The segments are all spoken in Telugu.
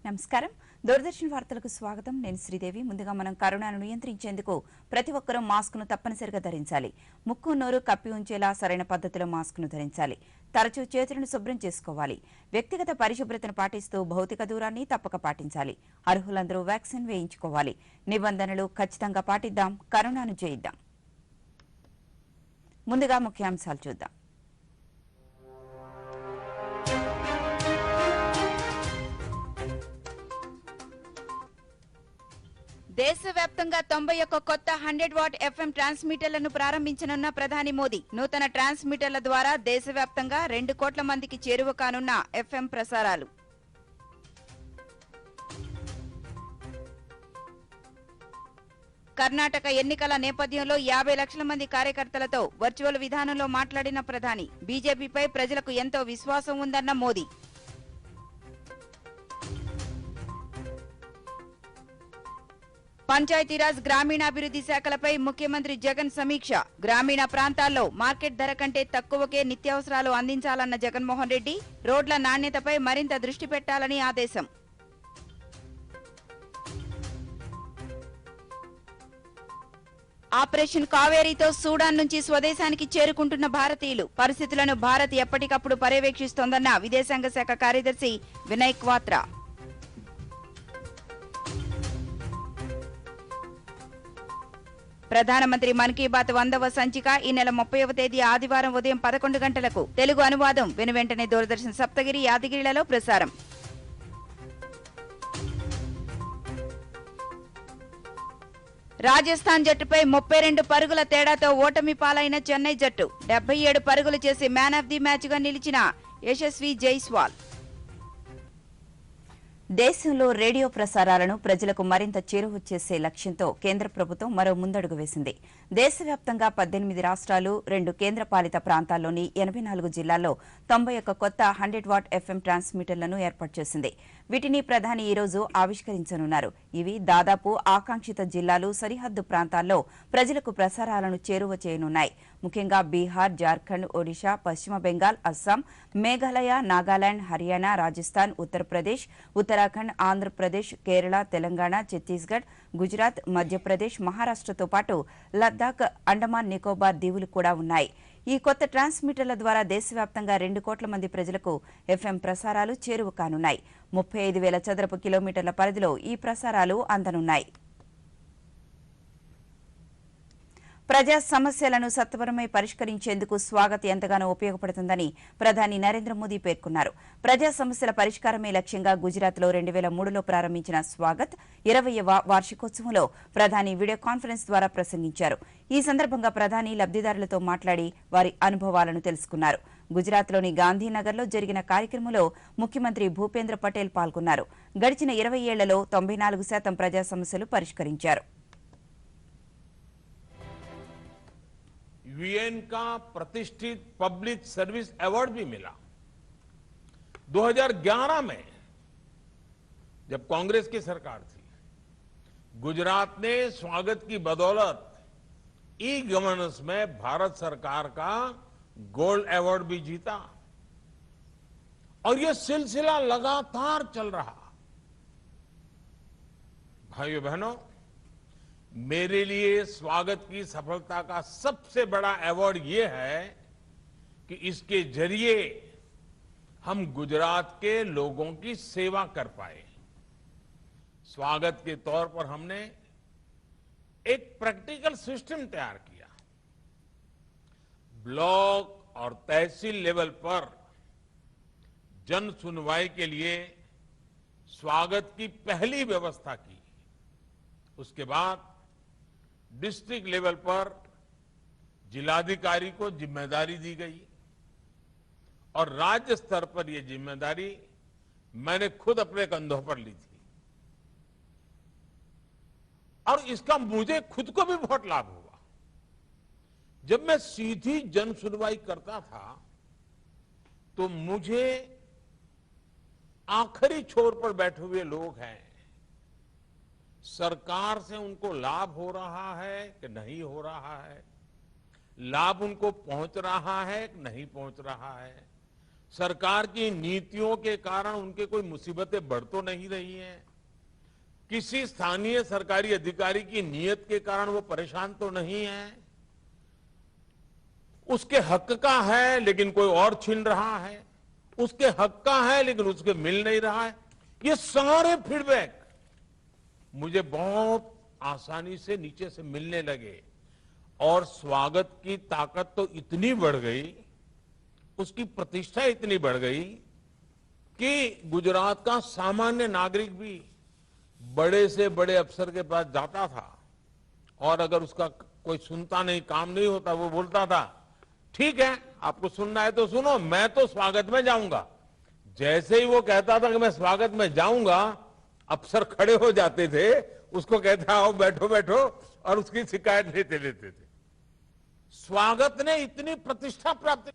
నమస్కారం దూరదర్శన్ వార్తలకు స్వాగతం నేను శ్రీదేవి ముందుగా మనం కరోనాను నియంత్రించేందుకు ప్రతి ఒక్కరూ మాస్క్ను తప్పనిసరిగా ధరించాలి ముక్కు నోరు కప్పి ఉంచేలా సరైన పద్ధతిలో మాస్క్ను ధరించాలి తరచూ చేతులను శుభ్రం చేసుకోవాలి వ్యక్తిగత పరిశుభ్రతను పాటిస్తూ భౌతిక దూరాన్ని తప్పక పాటించాలి అర్హులందరూ వ్యాక్సిన్ వేయించుకోవాలి నిబంధనలు ఖచ్చితంగా పాటిద్దాం కరోనాను జయిద్దాం ముందుగా ముఖ్యాంశాలు చూద్దాం దేశవ్యాప్తంగా 91 కొత్త 100 వాట్ ఎఫ్ఎం ట్రాన్స్మిటర్లను ప్రారంభించనున్న ప్రధాని మోదీ నూతన ట్రాన్స్మిటర్ల ద్వారా దేశవ్యాప్తంగా 2 కోట్ల మందికి చేరువ కానున్న ఎఫ్ఎం ప్రసారాలు కర్ణాటక ఎన్నికల నేపథ్యంలో 50 లక్షల మంది కార్యకర్తలతో వర్చువల్ విధానంలో మాట్లాడిన ప్రధాని బీజేపీపై ప్రజలకు ఎంతో విశ్వాసం ఉందన్న మోదీ పంచాయతీరాజ్ గ్రామీణాభివృద్ధి శాఖలపై ముఖ్యమంత్రి జగన్ సమీక్ష గ్రామీణ ప్రాంతాల్లో మార్కెట్ ధర కంటే తక్కువకే నిత్యావసరాలు అందించాలన్న జగన్మోహన్ రెడ్డి రోడ్ల నాణ్యతపై మరింత దృష్టి పెట్టాలని ఆదేశం ఆపరేషన్ కావేరీతో సూడాన్ నుంచి స్వదేశానికి చేరుకుంటున్న భారతీయులు పరిస్థితులను భారత్ ఎప్పటికప్పుడు పర్యవేక్షిస్తోందన్న విదేశాంగ శాఖ కార్యదర్శి వినయ్ క్వాత్రా ప్రధానమంత్రి మన్ కీ బాత్ 100వ సంచిక ఈ నెల 30వ తేదీ ఆదివారం ఉదయం 11 గంటలకు తెలుగు అనువాదం వెనువెంటనే దూరదర్శన్ సప్తగిరి యాదగిరిలలో ప్రసారం రాజస్థాన్ జట్టుపై 32 పరుగుల తేడాతో ఓటమి పాలైన చెన్నై జట్టు 77 పరుగులు చేసి మ్యాన్ ఆఫ్ ది మ్యాచ్ గా నిలిచిన యశస్వి జైస్వాల్ దేశంలో రేడియో ప్రసారాలను ప్రజలకు మరింత చేరువ చేసే లక్ష్యంతో కేంద్ర ప్రభుత్వం మరో ముందడుగు వేసింది దేశవ్యాప్తంగా 18 రాష్ట్రాలు 2 కేంద్రపాలిత ప్రాంతాల్లోని 84 జిల్లాల్లో 91 కొత్త 100 వాట్ ఎఫ్ఎం ట్రాన్స్మిటర్లను ఏర్పాటు చేసింది వీటిని ప్రధాని ఈ రోజు ఆవిష్కరించనున్నారు ఇవి దాదాపు ఆకాంక్షిత జిల్లాలు సరిహద్దు ప్రాంతాల్లో ప్రజలకు ప్రసారాలను చేరువ చేయనున్నాయి ముఖ్యంగా బీహార్ జార్ఖండ్ ఒడిషా పశ్చిమ బెంగాల్ అస్సాం మేఘాలయ నాగాలాండ్ హర్యానా రాజస్థాన్ ఉత్తరప్రదేశ్ ఉత్తరాఖండ్ ఆంధ్రప్రదేశ్ కేరళ తెలంగాణ ఛత్తీస్గఢ్ గుజరాత్ మధ్యప్రదేశ్ మహారాష్ట్రతో పాటు లద్దాఖ్ అండమాన్ నికోబార్ దీవులు కూడా ఉన్నాయి ఈ కొత్త ట్రాన్స్మిటర్ల ద్వారా దేశవ్యాప్తంగా 2 కోట్ల మంది ప్రజలకు ఎఫ్ఎం ప్రసారాలు చేరువ కానున్నాయి 35,000 చదరపు కిలోమీటర్ల పరిధిలో ఈ ప్రసారాలు అందనున్నాయి ప్రజా సమస్యలను సత్వరమే పరిష్కరించేందుకు స్వాగత్ ఎంతగానో ఉపయోగపడుతుందని ప్రధాని నరేంద్ర మోదీ పేర్కొన్నారు ప్రజా సమస్యల పరిష్కారమే లక్ష్యంగా గుజరాత్లో 2003లో ప్రారంభించిన స్వాగత్ 20వ వార్షికోత్సవంలో ప్రధాని వీడియో కాన్ఫరెన్స్ ద్వారా ప్రసంగించారు ఈ సందర్భంగా ప్రధాని లబ్ధిదారులతో మాట్లాడి వారి అనుభవాలను తెలుసుకున్నారు గుజరాత్లోని గాంధీనగర్లో జరిగిన కార్యక్రమంలో ముఖ్యమంత్రి భూపేంద్ర పటేల్ పాల్గొన్నారు గడిచిన 20 ఏళ్లలో 94% ప్రజా సమస్యలు పరిష్కరించారు यूएन का प्रतिष्ठित पब्लिक सर्विस अवार्ड भी मिला 2011 में जब कांग्रेस की सरकार थी गुजरात ने स्वागत की बदौलत ई गवर्नेंस में भारत सरकार का गोल्ड अवार्ड भी जीता और यह सिलसिला लगातार चल रहा भाइयों बहनों मेरे लिए स्वागत की सफलता का सबसे बड़ा अवार्ड ये है कि इसके जरिए हम गुजरात के लोगों की सेवा कर पाए स्वागत के तौर पर हमने एक प्रैक्टिकल सिस्टम तैयार किया ब्लॉक और तहसील लेवल पर जन सुनवाई के लिए स्वागत की पहली व्यवस्था की उसके बाद डिस्ट्रिक्ट लेवल पर जिलाधिकारी को जिम्मेदारी दी गई और राज्य स्तर पर यह जिम्मेदारी मैंने खुद अपने कंधों पर ली थी और इसका मुझे खुद को भी बहुत लाभ हुआ जब मैं सीधी जन सुनवाई करता था तो मुझे आखिरी छोर पर बैठे हुए लोग हैं सरकार से उनको लाभ हो रहा है कि नहीं हो रहा है लाभ उनको पहुंच रहा है कि नहीं पहुंच रहा है सरकार की नीतियों के कारण उनके कोई मुसीबतें बढ़ तो नहीं रही हैं, किसी स्थानीय सरकारी अधिकारी की नीयत के कारण वो परेशान तो नहीं है, उसके हक का है लेकिन कोई और छीन रहा है, उसके हक का है लेकिन उसके मिल नहीं रहा है। ये सारे फीडबैक मुझे बहुत आसानी से नीचे से मिलने लगे और स्वागत की ताकत तो इतनी बढ़ गई, उसकी प्रतिष्ठा इतनी बढ़ गई कि गुजरात का सामान्य नागरिक भी बड़े से बड़े अफसर के पास जाता था और अगर उसका कोई सुनता नहीं, काम नहीं होता, वो बोलता था ठीक है आपको सुनना है तो सुनो, मैं तो स्वागत में जाऊंगा। जैसे ही वो कहता था कि मैं स्वागत में जाऊंगा, अफसर खड़े हो जाते थे, उसको कहते आओ बैठो बैठो, और उसकी शिकायत लेते लेते थे। स्वागत ने इतनी प्रतिष्ठा प्राप्त।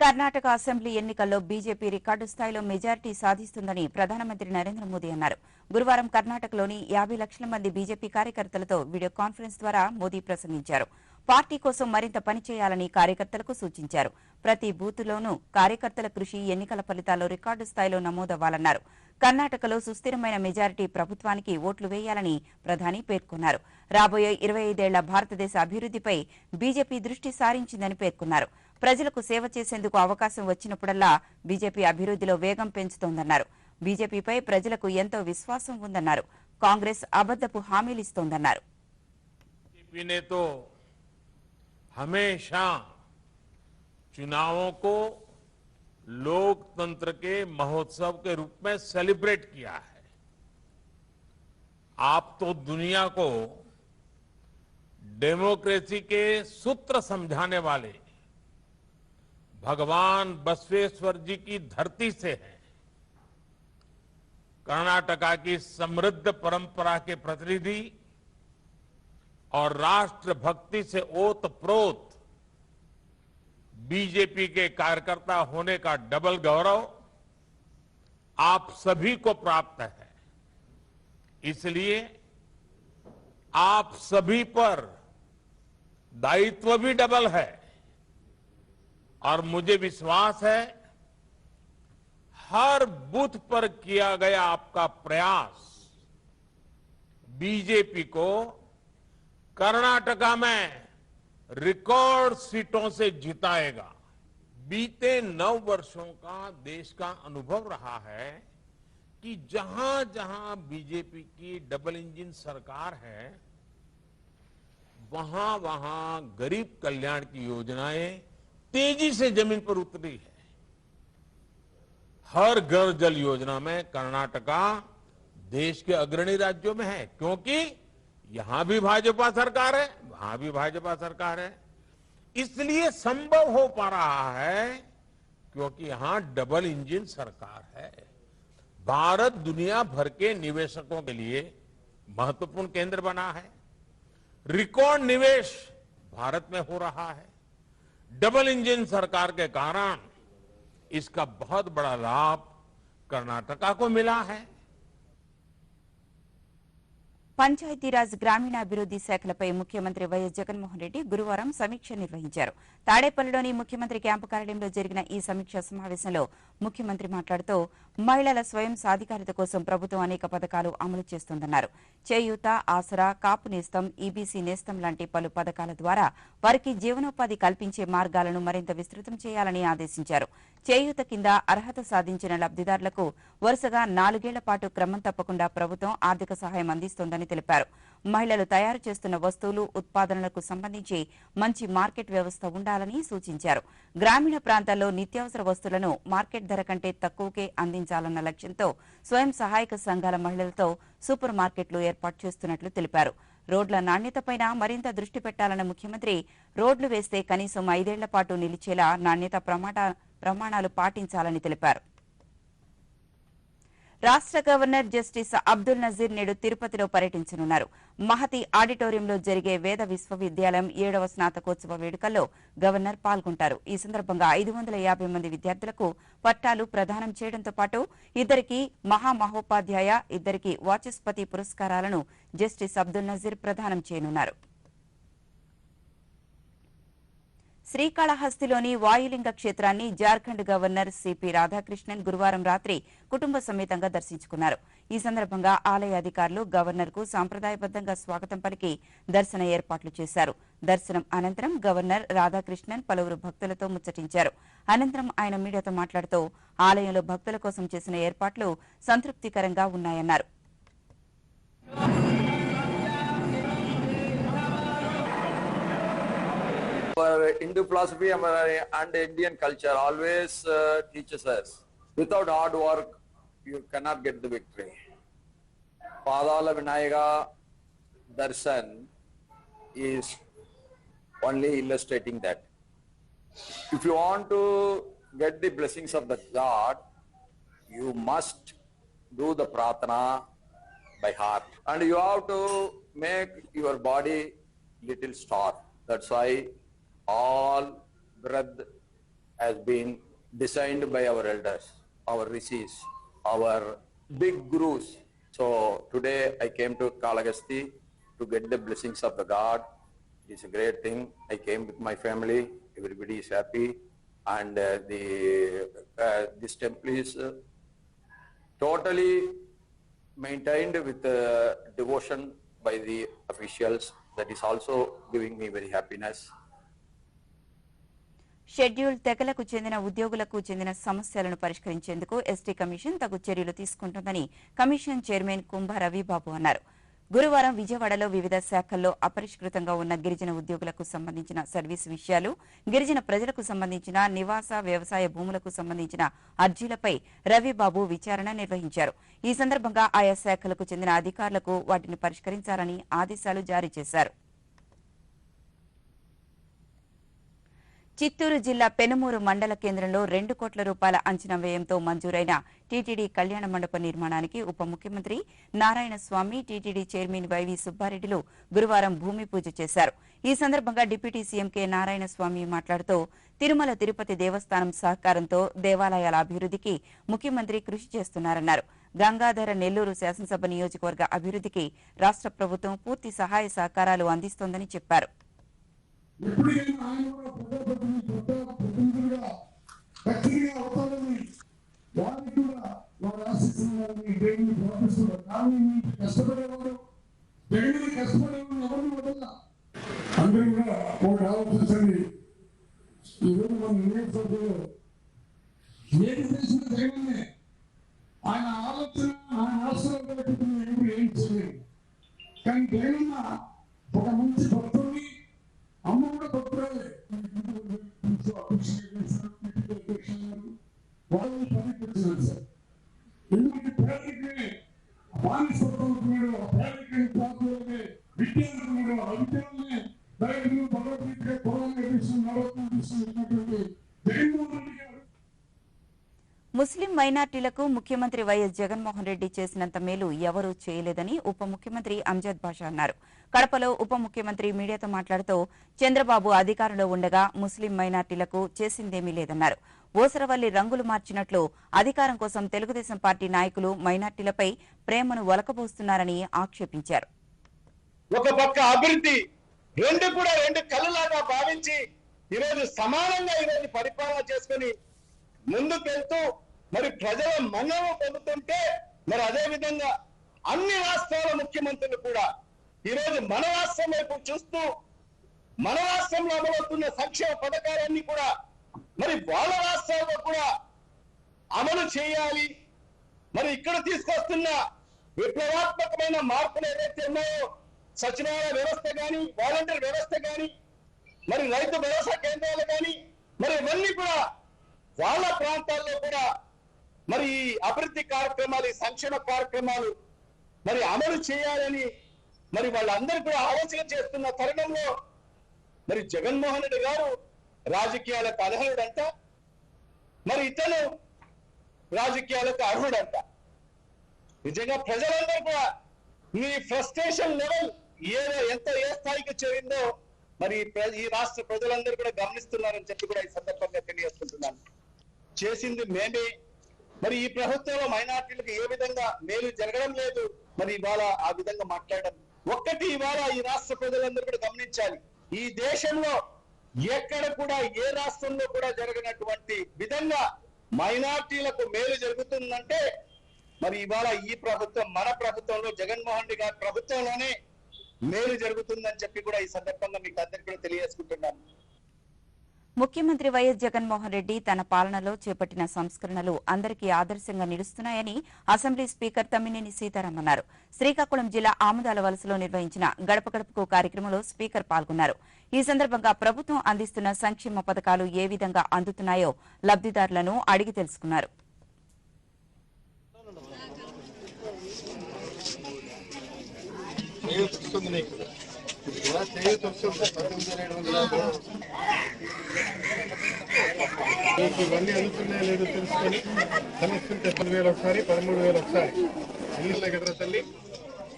కర్ణాటక అసెంబ్లీ ఎన్నికల్లో బీజేపీ రికార్డు స్థాయిలో మెజారిటీ సాధిస్తుందని ప్రధానమంత్రి నరేంద్ర మోదీ అన్నారు. గురువారం కర్ణాటకలోని 50 లక్షల మంది బీజేపీ కార్యకర్తలతో వీడియో కాన్ఫరెన్స్ ద్వారా మోదీ ప్రసంగించారు. పార్టీ కోసం మరింత పనిచేయాలని కార్యకర్తలకు సూచించారు. ప్రతి బూత్లోనూ కార్యకర్తల కృషి ఎన్నికల ఫలితాల్లో రికార్డు స్థాయిలో నమోదవ్వాలన్నారు. కర్ణాటకలో సుస్థిరమైన మెజారిటీ ప్రభుత్వానికి ఓట్లు వేయాలని ప్రధాని పేర్కొన్నారు. రాబోయే 25 ఏళ్ల భారతదేశ అభివృద్దిపై బీజేపీ దృష్టి సారించిందని పేర్కొన్నారు. ప్రజలకు సేవ చేసేందుకు అవకాశం వచ్చినప్పుడల్లా బీజేపీ అభివృద్దిలో వేగం పెంచుతోందన్నారు. బీజేపీపై ప్రజలకు ఎంతో విశ్వాసం ఉందన్నారు. కాంగ్రెస్ అబద్దపు హామీలిస్తోందన్నారు. हमेशा चुनावों को लोकतंत्र के महोत्सव के रूप में सेलिब्रेट किया है। आप तो दुनिया को डेमोक्रेसी के सूत्र समझाने वाले भगवान बसवेश्वर जी की धरती से हैं। कर्नाटका की समृद्ध परंपरा के प्रतिनिधि और राष्ट्र भक्ति से ओतप्रोत बीजेपी के कार्यकर्ता होने का डबल गौरव आप सभी को प्राप्त है। इसलिए आप सभी पर दायित्व भी डबल है और मुझे विश्वास है हर बूथ पर किया गया आपका प्रयास बीजेपी को कर्नाटका में रिकॉर्ड सीटों से जिताएगा। बीते 9 वर्षों का देश का अनुभव रहा है कि जहां जहां बीजेपी की डबल इंजन सरकार है, वहां वहां गरीब कल्याण की योजनाएं तेजी से जमीन पर उतरी है। हर घर जल योजना में कर्नाटका देश के अग्रणी राज्यों में है, क्योंकि यहां भी भाजपा सरकार है, वहां भी भाजपा सरकार है। इसलिए संभव हो पा रहा है क्योंकि यहां डबल इंजन सरकार है। भारत दुनिया भर के निवेशकों के लिए महत्वपूर्ण केंद्र बना है। रिकॉर्ड निवेश भारत में हो रहा है। डबल इंजन सरकार के कारण इसका बहुत बड़ा लाभ कर्नाटका को मिला है। పంచాయతీరాజ్ గ్రామీణాభివృద్ది శాఖలపై ముఖ్యమంత్రి వైఎస్ జగన్మోహన్ రెడ్డి గురువారం సమీక్ష నిర్వహించారు. తాడేపల్లిలోని ముఖ్యమంత్రి క్యాంపు కార్యాలయంలో జరిగిన ఈ సమీక్షా సమావేశంలో ముఖ్యమంత్రి మాట్లాడుతూ మహిళల స్వయం సాధికారత కోసం ప్రభుత్వం అనేక పథకాలు అమలు చేస్తోందన్నారు. చేయూత, ఆసరా, కాపు నేస్తం, ఈబీసీ నేస్తం లాంటి పలు పథకాల ద్వారా వారికి జీవనోపాధి కల్పించే మార్గాలను మరింత విస్తృతం చేయాలని ఆదేశించారు. చేయూత కింద అర్హత సాధించిన లబ్దిదారులకు వరుసగా 4 ఏళ్ల పాటు క్రమం తప్పకుండా ప్రభుత్వం ఆర్థిక సహాయం అందిస్తోందని తెలిపారు. మహిళలు తయారు చేస్తున్న వస్తువులు, ఉత్పాదనలకు సంబంధించి మంచి మార్కెట్ వ్యవస్థ ఉండాలని సూచించారు. గ్రామీణ ప్రాంతాల్లో నిత్యావసర వస్తువులను మార్కెట్ ధర కంటే తక్కువకే అందించాలన్న లక్ష్యంతో స్వయం సహాయక సంఘాల మహిళలతో సూపర్ మార్కెట్లు ఏర్పాటు చేస్తున్నట్లు తెలిపారు. రోడ్ల నాణ్యతపైన మరింత దృష్టి పెట్టాలన్న ముఖ్యమంత్రి రోడ్లు వేస్తే కనీసం 5 ఏళ్ల పాటు నిలిచేలా నాణ్యత ప్రమాణాలు పాటించాలని తెలిపారు. రాష్ట్ర గవర్నర్ జస్టిస్ అబ్దుల్ నజీర్ నేడు తిరుపతిలో పర్యటించనున్నారు. మహతి ఆడిటోరియంలో జరిగే వేద విశ్వవిద్యాలయం 7వ స్నాతకోత్సవ వేడుకల్లో గవర్నర్ పాల్గొంటారు. ఈ సందర్భంగా 550 మంది విద్యార్థులకు పట్టాలు ప్రదానం చేయడంతో పాటు 2కి మహామహోపాధ్యాయ, 2కి వాచస్పతి పురస్కారాలను జస్టిస్ అబ్దుల్ నజీర్ ప్రదానం చేయనున్నారు. శ్రీకాళహస్తిలోని వాయులింగ క్షేత్రాన్ని జార్ఖండ్ గవర్నర్ సిపి రాధాకృష్ణన్ గురువారం రాత్రి కుటుంబ సమేతంగా దర్శించుకున్నారు. ఈ సందర్భంగా ఆలయ అధికారులు గవర్నర్కు సాంప్రదాయబద్దంగా స్వాగతం పలికి దర్శన ఏర్పాట్లు చేశారు. దర్శనం అనంతరం గవర్నర్ రాధాకృష్ణన్ పలువురు భక్తులతో ముచ్చటించారు. అనంతరం ఆయన మీడియాతో మాట్లాడుతూ ఆలయంలో భక్తుల కోసం చేసిన ఏర్పాట్లు సంతృప్తికరంగా ఉన్నాయన్నారు. Our Hindu philosophy and Indian culture always teaches us, without hard work, you cannot get the victory. Padala Vinayaka Darshan is only illustrating that. If you want to get the blessings of the God, you must do the pratana by heart. And you have to make your body little star. That's why all breath has been designed by our elders, our rishis, our big gurus. So today I came to Kalahasti to get the blessings of the God. It's a great thing. I came with my family. Everybody is happy, and this temple is totally maintained with devotion by the officials. That is also giving me very happiness. Schedule తెగలకు చెందిన ఉద్యోగులకు చెందిన సమస్యలను పరిష్కరించేందుకు ఎస్టీ కమిషన్ తగు చర్యలు తీసుకుంటుందని కమిషన్ చైర్మన్ కుంభ రవిబాబు అన్నారు. గురువారం విజయవాడలో వివిధ శాఖల్లో అపరిష్కృతంగా ఉన్న గిరిజన ఉద్యోగులకు సంబంధించిన సర్వీసు విషయాలు, గిరిజన ప్రజలకు సంబంధించిన నివాస వ్యవసాయ భూములకు సంబంధించిన అర్జీలపై రవిబాబు విచారణ నిర్వహించారు. ఈ సందర్భంగా ఆయా శాఖలకు చెందిన అధికారులకు వాటిని పరిష్కరించాలని ఆదేశాలు జారీ చేశారు. చిత్తూరు జిల్లా పెనుమూరు మండల కేంద్రంలో 2 కోట్ల రూపాయల అంచనా వ్యయంతో మంజూరైన టీటీడీ కళ్యాణ మండప నిర్మాణానికి ఉప ముఖ్యమంత్రి నారాయణస్వామి, టీటీడీ చైర్మన్ వైవి సుబ్బారెడ్డిలు గురువారం భూమి పూజ చేశారు. ఈ సందర్భంగా డిప్యూటీ సీఎం కె నారాయణస్వామి మాట్లాడుతూ తిరుమల తిరుపతి దేవస్థానం సహకారంతో దేవాలయాల అభివృద్ధికి ముఖ్యమంత్రి కృషి చేస్తున్నారన్నారు. గంగాధర నెల్లూరు శాసనసభ నియోజకవర్గ అభివృద్ధికి రాష్ట్ర ప్రభుత్వం పూర్తి సహాయ సహకారాలు అందిస్తోందని చెప్పారు. ఎప్పుడైనా ఆయన కూడా ప్రజాప్రతినిధులుగా ఖచ్చితంగా అవుతారని వారికి కూడా వారు ఆశిస్తున్నారని దేవుని ప్రార్థిస్తున్నారు. కానీ మీకు కష్టపడేవాడు జగన్ కష్టపడేవాడు ఎవరిని వదల అందరూ కూడా ఒకటి ఆలోచించండి. ఈరోజు మన నియోజకవర్గంలో ఏది చేసిన జగన్నే ఆయన ఆలోచన ఆయన ఆశ్రయం ఎవరు ఏం చేయలేదు. కానీ జగన్ ఒక మంచి భక్తుడిని అమ్మ కూడా భక్తురాలే వాళ్ళు పనిచేస్తున్నారు సార్. ఎందుకంటే పేదరికమే బానిసత్వంటున్నాడు, పేదరికమే పాత్రలనే విద్యార్థులు అవిద్యాలనే దైవం భగవద్గీత పురాణ నవరత్నటువంటి జగన్మోహన్ రెడ్డి గారు. ముస్లిం మైనార్టీలకు ముఖ్యమంత్రి వైఎస్ జగన్మోహన్ రెడ్డి చేసినంత మేలు ఎవరూ చేయలేదని ఉప ముఖ్యమంత్రి అంజద్ బాషా అన్నారు. కడపలో ఉప ముఖ్యమంత్రి మీడియాతో మాట్లాడుతూ చంద్రబాబు అధికారంలో ఉండగా ముస్లిం మైనార్టీలకు చేసిందేమీ లేదన్నారు. ఓసరవల్లి రంగులు మార్చినట్లు అధికారం కోసం తెలుగుదేశం పార్టీ నాయకులు మైనార్టీలపై ప్రేమను ఒలకబోస్తున్నారని ఆక్షేపించారు. ఒక పక్క అభివృద్ధి రెండు కళ్ళలాగా భావించి ఈరోజు సమానంగా ఈరోజు పరిపాలన చేసుకుని ముందుకెళ్తూ మరి ప్రజల మన్నన పొందుతుంటే మరి అదే విధంగా అన్ని రాష్ట్రాల ముఖ్యమంత్రులు కూడా ఈరోజు మన రాష్ట్రం వైపు చూస్తూ మన రాష్ట్రంలో అమలవుతున్న సంక్షేమ పథకాలన్నీ కూడా మరి వాళ్ళ రాష్ట్రాల్లో కూడా అమలు చేయాలి. మరి ఇక్కడ తీసుకొస్తున్న విప్లవాత్మకమైన మార్పులు ఏవైతే ఉన్నాయో సచివాలయ వ్యవస్థ కానీ, వాలంటీర్ వ్యవస్థ కానీ, మరి రైతు భరోసా కేంద్రాలు కానీ, మరి ఇవన్నీ కూడా వాళ్ళ ప్రాంతాల్లో కూడా మరి ఈ అభివృద్ధి కార్యక్రమాలు, ఈ సంక్షేమ కార్యక్రమాలు మరి అమలు చేయాలని మరి వాళ్ళందరూ కూడా ఆలోచన చేస్తున్న తరుణంలో మరి జగన్మోహన్ రెడ్డి గారు రాజకీయాలకు అర్హుడంట, మరి ఇతను రాజకీయాలకు అర్హుడంట. నిజంగా ప్రజలందరూ కూడా మీ ఫ్రస్ట్రేషన్ లెవెల్ ఏ స్థాయికి చేరిందో మరి ఈ రాష్ట్ర ప్రజలందరూ కూడా గమనిస్తున్నారని చెప్పి కూడా ఈ సందర్భంగా తెలియజేసుకుంటున్నాను. చేసింది మేమే. మరి ఈ ప్రభుత్వంలో మైనార్టీలకు ఏ విధంగా మేలు జరగడం లేదు, మరి ఇవాళ ఆ విధంగా మాట్లాడడం ఒక్కటి ఇవాళ ఈ రాష్ట్ర ప్రజలందరూ కూడా గమనించాలి. ఈ దేశంలో ఎక్కడ కూడా ఏ రాష్ట్రంలో కూడా జరగనటువంటి విధంగా మైనార్టీలకు మేలు జరుగుతుందంటే మరి ఇవాళ ఈ ప్రభుత్వం మన ప్రభుత్వంలో జగన్మోహన్ రెడ్డి గారి ప్రభుత్వంలోనే మేలు జరుగుతుందని చెప్పి కూడా ఈ సందర్భంగా మీకు అందరికీ కూడా తెలియజేసుకుంటున్నాను. ముఖ్యమంత్రి వైఎస్ జగన్మోహన్ రెడ్డి తన పాలనలో చేపట్టిన సంస్కరణలు అందరికీ ఆదర్శంగా నిలుస్తున్నాయని అసెంబ్లీ స్పీకర్ తమ్మినేని సీతారాం అన్నారు. శ్రీకాకుళం జిల్లా ఆముదాల వలసలో నిర్వహించిన గడప గడపకు కార్యక్రమంలో స్పీకర్ పాల్గొన్నారు. ఈ సందర్భంగా ప్రభుత్వం అందిస్తున్న సంక్షేమ పథకాలు ఏ విధంగా అందుతున్నాయో లబ్దిదారులను అడిగి తెలుసుకున్నారు. ఇవన్నీ అందుతున్నాయో లేదో తెలుసుకొని కనీసం 10,000 ఒకసారి 13,000 ఒకసారి ఇల్లు ఎగర తల్లి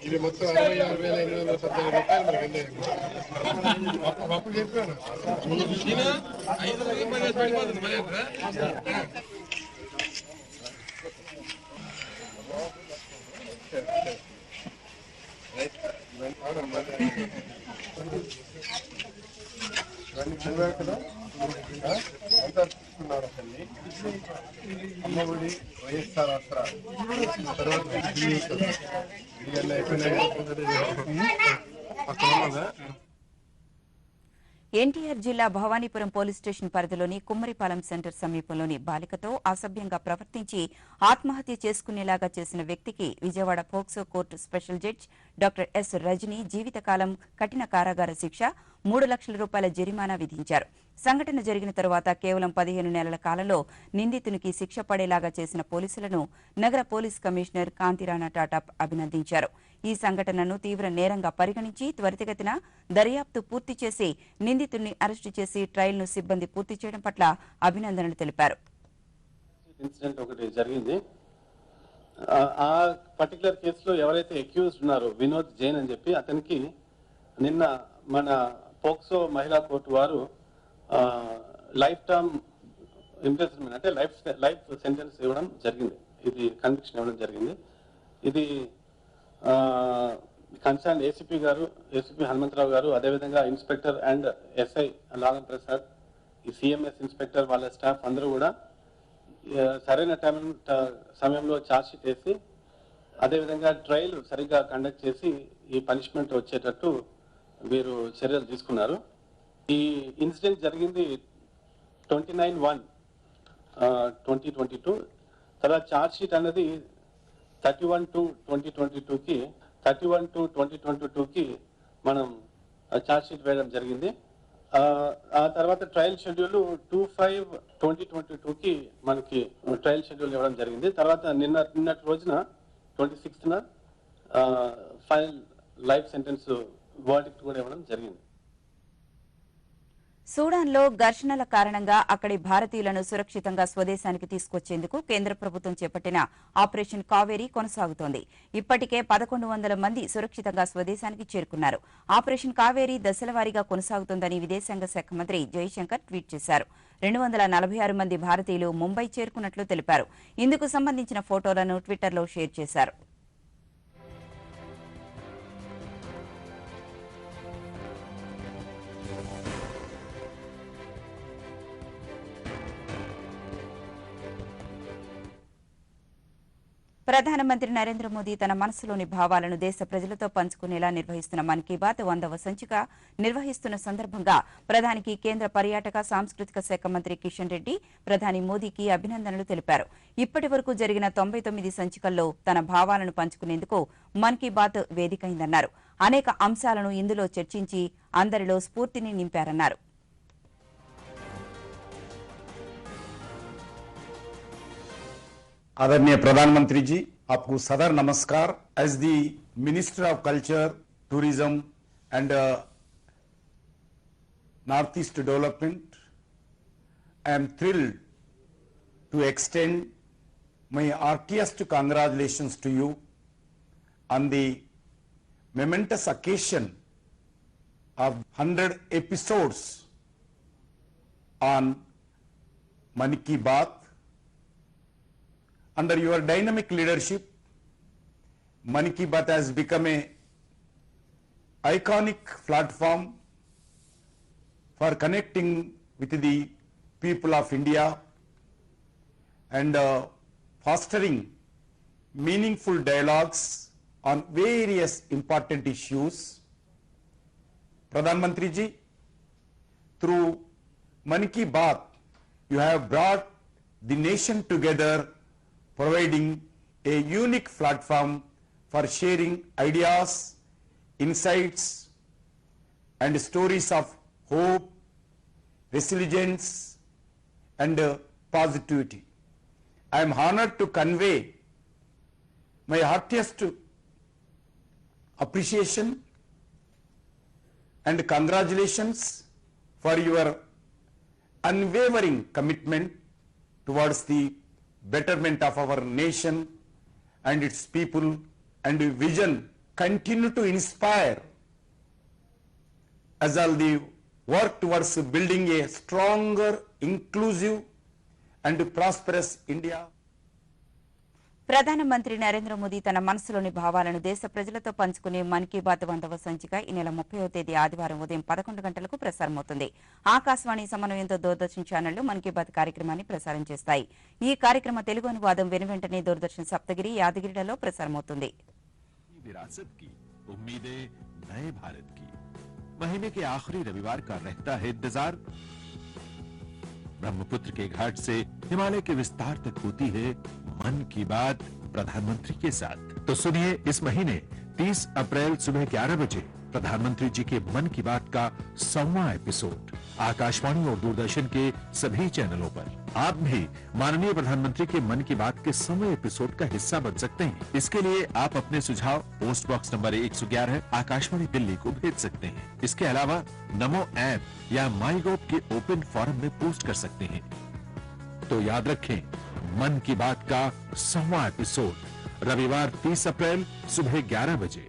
ఇవి మొత్తం 66,818 రూపాయలు మనకి అందాయి. అప్పుడు చెప్పాను చదివారు కదా అంతా చూస్తున్నారు. అసలు అమ్మఒడి వైఎస్ఆర్ ఆసరా తర్వాత ఎన్టీఆర్ జిల్లా భవానీపురం పోలీస్ స్టేషన్ పరిధిలోని కుమ్మరిపాలెం సెంటర్ సమీపంలోని బాలికతో అసభ్యంగా ప్రవర్తించి ఆత్మహత్య చేసుకునేలాగా చేసిన వ్యక్తికి Vijayawada POCSO court special judge doctor S Rajani జీవితకాలం కఠిన కారాగార శిక్ష 3 లక్షల రూపాయల జరిమానా విధించారు. సంఘటన జరిగిన తరువాత కేవలం 15 నెలల కాలంలో నిందితునికి శిక్ష పడేలాగా చేసిన పోలీసులను నగర పోలీస్ కమిషనర్ కాంతిరాణా టాటా అభినందించారు. ఈ సంఘటనను తీవ్ర నేరంగా పరిగణించి త్వరితగతిన దర్యాప్తు పూర్తి చేసి నిందితుడిని అరెస్టు చేసి ట్రయల్ను సిబ్బంది పూర్తి చేయడం పట్ల అభినందనలు తెలిపారు. ఇన్సిడెంట్ ఒకటి జరిగింది. ఆ పర్టికులర్ కేసులో ఎవరైతే అక్యూజ్డ్ ఉన్నారో వినోద్ జైన్ అని చెప్పి అతనికి నిన్న మన పోక్సో మహిళా కోర్టు వారు లైఫ్ టర్మ్ ఇంప్రిజన్మెంట్ అంటే లైఫ్ సెంటెన్స్ ఇవ్వడం జరిగింది. ఇది కన్విక్షన్ ఇవ్వడం జరిగింది. ఇది కన్సర్న్ ఏసీపీ హనుమంతరావు గారు, అదేవిధంగా inspector and SI Lalam Prasad, ఈ సిఎంఎస్ ఇన్స్పెక్టర్ వాళ్ళ స్టాఫ్ అందరూ కూడా సరైన సమయంలో ఛార్జ్షీట్ వేసి అదేవిధంగా ట్రయల్ సరిగ్గా కండక్ట్ చేసి ఈ పనిష్మెంట్ వచ్చేటట్టు వీరు చర్యలు తీసుకున్నారు. ఈ ఇన్సిడెంట్ జరిగింది 29/1/2022. తర్వాత ఛార్జ్షీట్ అనేది 31/2/2022కి 31/2/2022కి మనం ఛార్జ్షీట్ వేయడం జరిగింది. ఆ తర్వాత ట్రయల్ షెడ్యూల్ 2/5/2022కి మనకి ట్రయల్ షెడ్యూల్ ఇవ్వడం జరిగింది. తర్వాత నిన్నటి రోజున 26న ఫైనల్ లైఫ్ సెంటెన్స్ వర్డిక్ట్ కూడా ఇవ్వడం జరిగింది. సూడాన్లో ఘర్షణల కారణంగా అక్కడి భారతీయులను సురక్షితంగా స్వదేశానికి తీసుకొచ్చేందుకు కేంద్ర ప్రభుత్వం చేపట్టిన ఆపరేషన్ కావేరీ కొనసాగుతోంది. ఇప్పటికే 1,100 మంది సురక్షితంగా స్వదేశానికి చేరుకున్నారు. ఆపరేషన్ కావేరీ దశలవారీగా కొనసాగుతోందని విదేశాంగ శాఖ మంత్రి జయశంకర్ ట్వీట్ చేశారు. 246 మంది భారతీయులు ముంబై చేరుకున్నట్లు తెలిపారు. ఇందుకు సంబంధించిన ఫోటోలను ట్విట్టర్లో షేర్ చేశారు. ప్రధానమంత్రి నరేంద్ర మోదీ తన మనసులోని భావాలను దేశ ప్రజలతో పంచుకునేలా నిర్వహిస్తున్న మన్ కీ బాత్ 100వ సంచిక నిర్వహిస్తున్న సందర్భంగా ప్రధానికి కేంద్ర పర్యాటక సాంస్కృతిక శాఖ మంత్రి కిషన్ రెడ్డి ప్రధాని మోదీకి అభినందనలు తెలిపారు. ఇప్పటి వరకు జరిగిన 99 సంచికల్లో తన భావాలను పంచుకునేందుకు మన్ కీ బాత్ వేదికైందన్నారు. అనేక అంశాలను ఇందులో చర్చించి అందరిలో స్ఫూర్తిని నింపారన్నారు. आदरणीय प्रधानमंत्री जी, आपको सदर नमस्कार. As the minister of culture, tourism and north east development, I am thrilled to extend my heartiest congratulations to you on the momentous occasion of 100 episodes on Man Ki Baat. Under your dynamic leadership, Man Ki Baat has become an iconic platform for connecting with the people of India and fostering meaningful dialogues on various important issues. Pradhan Mantri ji, through Mann Ki Baat, you have brought the nation together, providing a unique platform for sharing ideas, insights, and stories of hope, resilience, and positivity. I am honored to convey my heartiest appreciation and congratulations for your unwavering commitment towards the betterment of our nation and its people, and vision continue to inspire as all the work towards building a stronger, inclusive and prosperous India. ప్రధానమంత్రి నరేంద్ర మోదీ తన మనసులోని భావాలను దేశ ప్రజలతో పంచుకునే మన్ కీ బాత్ 100వ సంచిక ఈ నెల 30వ తేదీ ఆదివారం ఉదయం 11 గంటలకు ప్రసారమవుతుంది. ఆకాశవాణి సమన్వయంతో దూరదర్శన్ ఛానళ్లు మన్ కీ బాత్ కార్యక్రమాన్ని ప్రసారం చేస్తాయి. ఈ కార్యక్రమ తెలుగు అనువాదం వెనువెంటనే దూరదర్శన్ సప్తగిరి, యాదగిరిలలో ప్రసారమవుతుంది. विरासत की उम्मीदें नए भारत की महीने के आखिरी रविवार का रहता है इंतजार। ब्रह्मपुत्र के घाट से हिमालय के विस्तार तक होती है मन की बात प्रधानमंत्री के साथ। तो सुनिए इस महीने 30 अप्रैल सुबह 11 बजे प्रधानमंत्री जी के मन की बात का 100वां एपिसोड आकाशवाणी और दूरदर्शन के सभी चैनलों पर। आप भी माननीय प्रधानमंत्री के मन की बात के 100वें एपिसोड का हिस्सा बन सकते हैं। इसके लिए आप अपने सुझाव post box number 111 Akashvani Delhi को भेज सकते हैं। इसके अलावा नमो ऐप या माईगोव के ओपन फोरम में पोस्ट कर सकते हैं। तो याद रखें, मन की बात का 100वां एपिसोड रविवार 30 अप्रैल सुबह 11 बजे।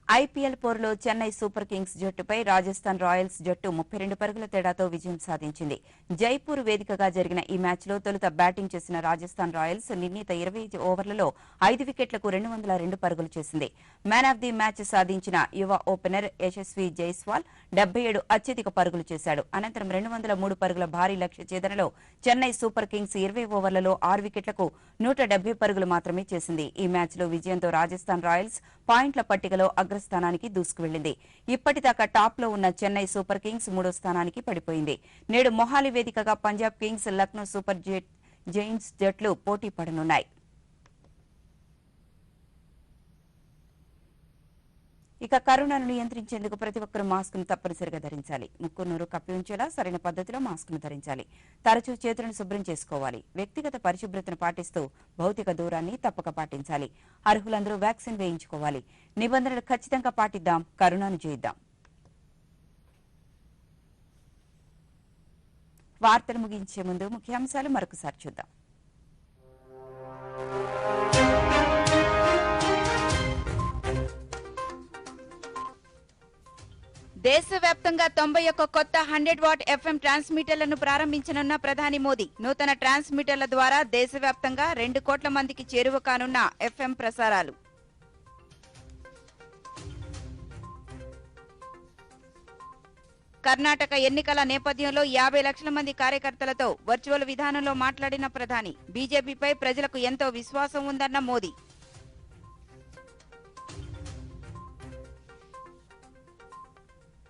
ఐపీఎల్ పోరులో చెన్నై సూపర్ కింగ్స్ జట్టుపై రాజస్థాన్ రాయల్స్ జట్టు 32 పరుగుల తేడాతో విజయం సాధించింది. జైపూర్ వేదికగా జరిగిన ఈ మ్యాచ్లో తొలుత బ్యాటింగ్ చేసిన రాజస్థాన్ రాయల్స్ నిర్ణీత 20 ఓవర్లలో 5 వికెట్లకు 202 పరుగులు చేసింది. మ్యాన్ ఆఫ్ ది మ్యాచ్ సాధించిన యువ ఓపెనర్ యశస్వి జైస్వాల్ 77 అత్యధిక పరుగులు చేశాడు. అనంతరం 203 పరుగుల భారీ లక్ష్య ఛేదనలో చెన్నై సూపర్ కింగ్స్ 20 ఓవర్లలో 6 వికెట్లకు 170 పరుగులు మాత్రమే చేసింది. ఈ మ్యాచ్లో విజయంతో రాజస్థాన్ రాయల్స్ పాయింట్ల పట్టికలో అగ్రస్థానానికి దూసుకువెళ్లింది. ఇప్పటిదాకా టాప్ లో ఉన్న చెన్నై సూపర్ కింగ్స్ 3వ స్థానానికి పడిపోయింది. నేడు మొహాలి వేదికగా Punjab Kings, Lucknow super Giants జట్లు పోటీ పడనున్నాయి. ఇక కరోనాను నియంత్రించేందుకు ప్రతి ఒక్కరూ మాస్కును తప్పనిసరిగా ధరించాలి. ముక్కు, నోరు కప్పి ఉంచేలా సరైన పద్ధతిలో మాస్కును ధరించాలి. తరచూ చేతులను శుభ్రం చేసుకోవాలి. వ్యక్తిగత పరిశుభ్రతను పాటిస్తూ భౌతిక దూరాన్ని తప్పక పాటించాలి. అర్హులందరూ వ్యాక్సిన్ వేయించుకోవాలి. నిబంధనలు ఖచ్చితంగా పాటిద్దాం, కరోనాను జయిద్దాం. వార్తలు ముగించే ముందు ముఖ్యాంశాలు మరొకసారి చూద్దాం. దేశవ్యాప్తంగా 91 కొత్త 100 వాట్ ఎఫ్ఎం ట్రాన్స్మిటర్లను ప్రారంభించనున్న ప్రధాని మోదీ. నూతన ట్రాన్స్మిటర్ల ద్వారా దేశవ్యాప్తంగా 2 కోట్ల మందికి చేరువ కానున్న ఎఫ్ఎం ప్రసారాలు. కర్ణాటక ఎన్నికల నేపథ్యంలో 50 లక్షల మంది కార్యకర్తలతో వర్చువల్ విధానంలో మాట్లాడిన ప్రధాని. బీజేపీపై ప్రజలకు ఎంతో విశ్వాసం ఉందన్న మోదీ.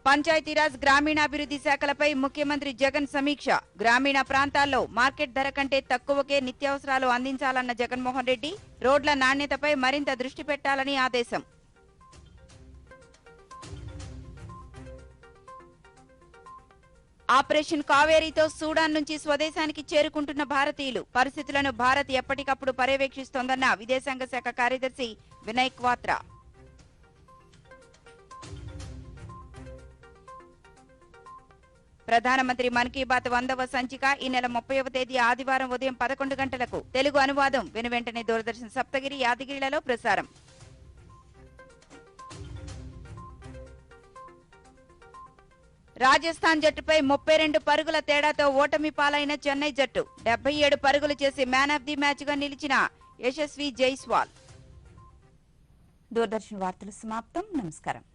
పంచాయతీరాజ్ గ్రామీణాభివృద్ధి శాఖలపై ముఖ్యమంత్రి జగన్ సమీక్ష. గ్రామీణ ప్రాంతాల్లో మార్కెట్ ధర కంటే తక్కువకే నిత్యావసరాలు అందించాలన్న జగన్మోహన్ రెడ్డి. రోడ్ల నాణ్యతపై మరింత దృష్టి పెట్టాలని ఆదేశం. ఆపరేషన్ కావేరీతో సూడాన్ నుంచి స్వదేశానికి చేరుకుంటున్న భారతీయులు. పరిస్థితులను భారత్ ఎప్పటికప్పుడు పర్యవేక్షిస్తోందన్న విదేశాంగ శాఖ కార్యదర్శి వినయ్ క్వాత్రా. ప్రధానమంత్రి మన్ కీ బాత్ 100వ సంచిక ఈ నెల 30వ తేదీ ఆదివారం ఉదయం 11 గంటలకు. తెలుగు అనువాదం వెనువెంటనే దూరదర్శన్ సప్తగిరి, యాదగిరిలలో ప్రసారం. రాజస్థాన్ జట్టుపై 32 పరుగుల తేడాతో ఓటమి పాలైన చెన్నై జట్టు. 77 పరుగులు చేసి మ్యాన్ ఆఫ్ ది మ్యాచ్ గా నిలిచిన యశస్వి జైస్వాల్. దూరదర్శన్ వార్తలు సమాప్తం. నమస్కారం.